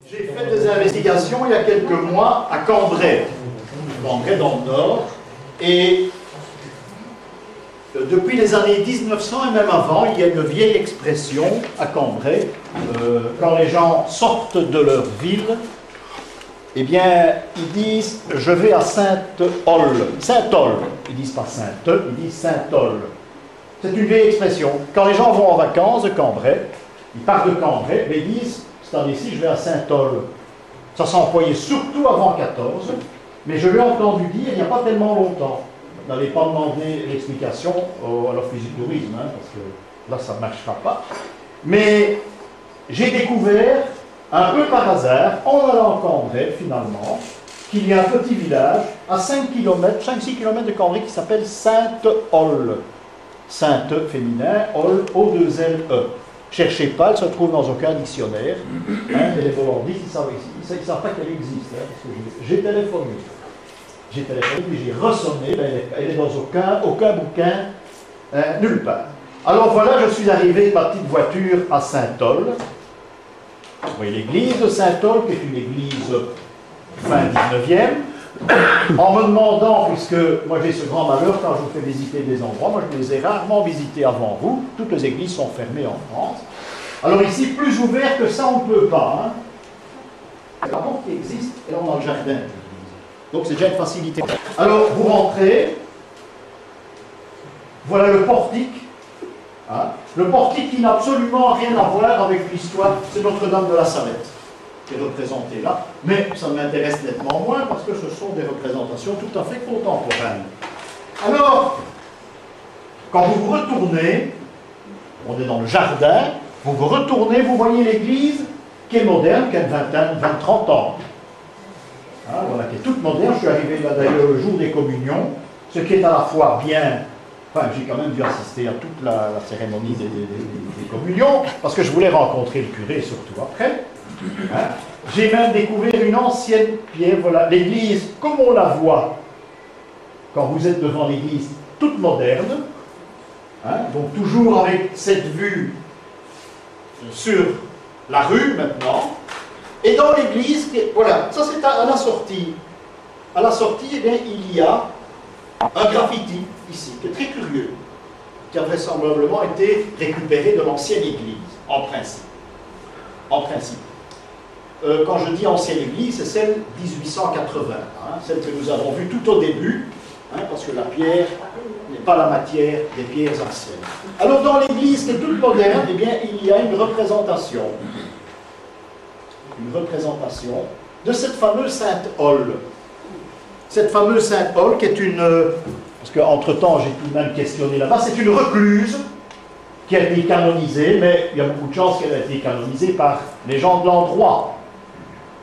J'ai fait des investigations il y a quelques mois à Cambrai, dans le Nord, et depuis les années 1900 et même avant, il y a une vieille expression à Cambrai, quand les gens sortent de leur ville, eh bien, ils disent « je vais à Saint-Ol ». Saint-Ol, ils disent pas Sainte, ils disent Saint-Ol. C'est une vieille expression. Quand les gens vont en vacances de Cambrai, ils partent de Cambrai, mais ils disent « cette année-ci, je vais à Saint-Ol ». Ça s'employait surtout avant 14, mais je l'ai entendu dire il n'y a pas tellement longtemps. Vous n'allez pas demander l'explication à l'Office du tourisme, hein, parce que là, ça ne marchera pas. Mais j'ai découvert, un peu par hasard, en allant en Cambrai, finalement, qu'il y a un petit village à 5 km, 5-6 km de Cambrai qui s'appelle Sainte-Ol. Sainte féminin, Ol, O-2-L-E. Cherchez pas, elle ne se trouve dans aucun dictionnaire. Hein, et les volontistes, ils ne savent pas qu'elle existe. Hein, parce que j'ai téléphoné. J'ai téléphoné, puis j'ai ressonné, elle est dans aucun bouquin, nulle part. Alors voilà, je suis arrivé avec ma petite voiture à Saint-Ol. Vous voyez l'église de Saint-Ol, qui est une église fin 19e. En me demandant, puisque moi j'ai ce grand malheur quand je vous fais visiter des endroits, moi je les ai rarement visités avant vous, toutes les églises sont fermées en France. Alors ici, plus ouvert que ça, on ne peut pas. Hein. Par contre, il existe, et là on a le jardin. Donc c'est déjà une facilité. Alors vous rentrez, voilà le portique. Hein. Le portique qui n'a absolument rien à voir avec l'histoire, c'est Notre-Dame de la Salette qui est représentée là, mais ça m'intéresse nettement moins parce que ce sont des représentations tout à fait contemporaines. Alors, quand vous vous retournez, on est dans le jardin, vous vous retournez, vous voyez l'église qui est moderne, qui a une vingtaine, 20-30 ans. Hein, voilà, qui est toute moderne. Je suis arrivé là d'ailleurs le jour des communions, ce qui est à la fois bien. Enfin, j'ai quand même dû assister à toute la cérémonie des communions, parce que je voulais rencontrer le curé, surtout après. Hein. J'ai même découvert une ancienne pierre, voilà, l'église, comme on la voit quand vous êtes devant l'église, toute moderne, hein, donc toujours avec cette vue sur la rue maintenant, et dans l'église, voilà, ça c'est à la sortie. À la sortie, eh bien, il y a un graffiti ici, qui est très curieux, qui a vraisemblablement été récupéré de l'ancienne église, en principe. En principe. Quand je dis ancienne église, c'est celle 1880, hein, celle que nous avons vue tout au début, hein, parce que la pierre n'est pas la matière des pierres anciennes. Alors dans l'église qui est toute moderne, eh bien, il y a une représentation de cette fameuse Sainte Ol. Cette fameuse Sainte Ol qui est une... parce qu'entre-temps, j'ai tout de même questionné là-bas, c'est une recluse qui a été canonisée, mais il y a beaucoup de chances qu'elle a été canonisée par les gens de l'endroit.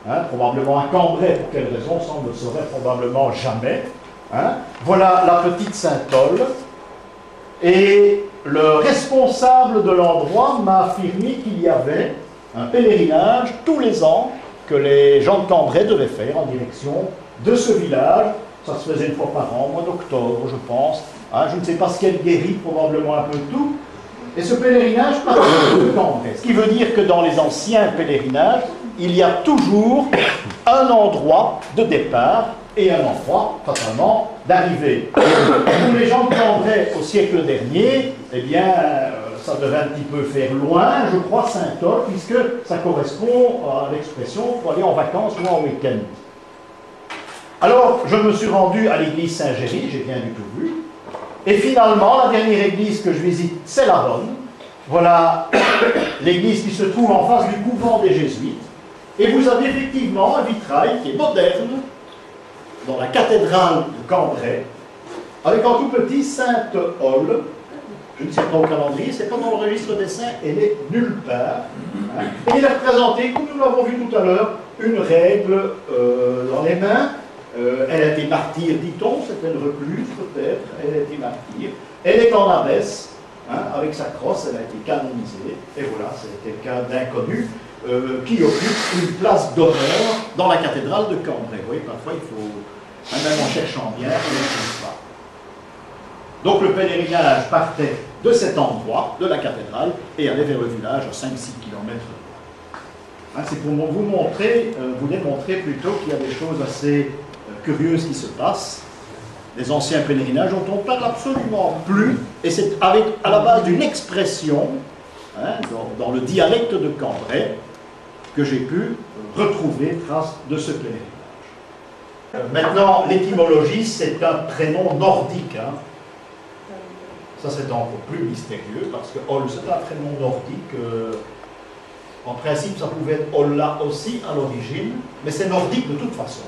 Hein, probablement à Cambrai, pour quelle raison, ça on ne le saurait probablement jamais. Hein. Voilà la petite Sainte-Ol. Et le responsable de l'endroit m'a affirmé qu'il y avait un pèlerinage tous les ans que les gens de Cambrai devaient faire en direction de ce village. Ça se faisait une fois par an, au mois d'octobre, je pense. Hein, je ne sais pas ce qu'elle guérit, probablement un peu tout. Et ce pèlerinage part de Cambrai. Ce qui veut dire que dans les anciens pèlerinages, il y a toujours un endroit de départ et un endroit, fatalement, d'arrivée. Pour les gens de Cambrai au siècle dernier, eh bien, ça devait un petit peu faire loin, je crois, Saint-Ol, puisque ça correspond à l'expression pour aller en vacances ou en week-end. Alors, je me suis rendu à l'église Saint-Géry, j'ai bien du tout vu. Et finalement, la dernière église que je visite, c'est la bonne. Voilà l'église qui se trouve en face du couvent des Jésuites. Et vous avez effectivement un vitrail qui est moderne dans la cathédrale de Cambrai, avec en tout petit Sainte-Ol. Je ne sais pas au calendrier, c'est pas dans le registre des saints, elle est nulle part. Hein. Et il est représenté, comme nous l'avons vu tout à l'heure, une règle dans les mains. Elle a été martyre, dit-on, c'est une recluse peut-être, elle a été martyre. Elle est en abbesse, hein, avec sa crosse, elle a été canonisée, et voilà, c'est quelqu'un d'inconnu qui occupe une place d'honneur dans la cathédrale de Cambrai. Vous voyez, parfois il faut, même en cherchant bien, on ne trouve pas. Donc le pèlerinage partait de cet endroit, de la cathédrale, et allait vers le village à 5-6 km. Hein, c'est pour vous montrer, vous démontrer plutôt qu'il y a des choses assez curieuses qui se passent. Les anciens pèlerinages dont on parle absolument plus, et c'est à la base d'une expression, hein, dans le dialecte de Cambrai, que j'ai pu retrouver trace de ce pèlerinage. Maintenant, l'étymologie, c'est un prénom nordique. Hein. Ça, c'est encore plus mystérieux, parce que Ol, c'est un prénom nordique. En principe, ça pouvait être Olla aussi à l'origine, mais c'est nordique de toute façon.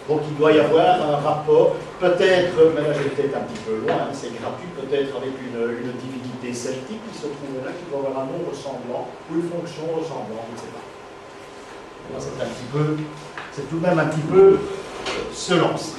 Donc il doit y avoir un rapport, peut-être, mais là j'ai peut-être un petit peu loin, c'est gratuit, peut-être avec une divinité celtique qui se trouve là, qui doit avoir un nom ressemblant, ou une fonction ressemblante, je ne sais pas. Là, c'est tout de même un petit peu se lancer.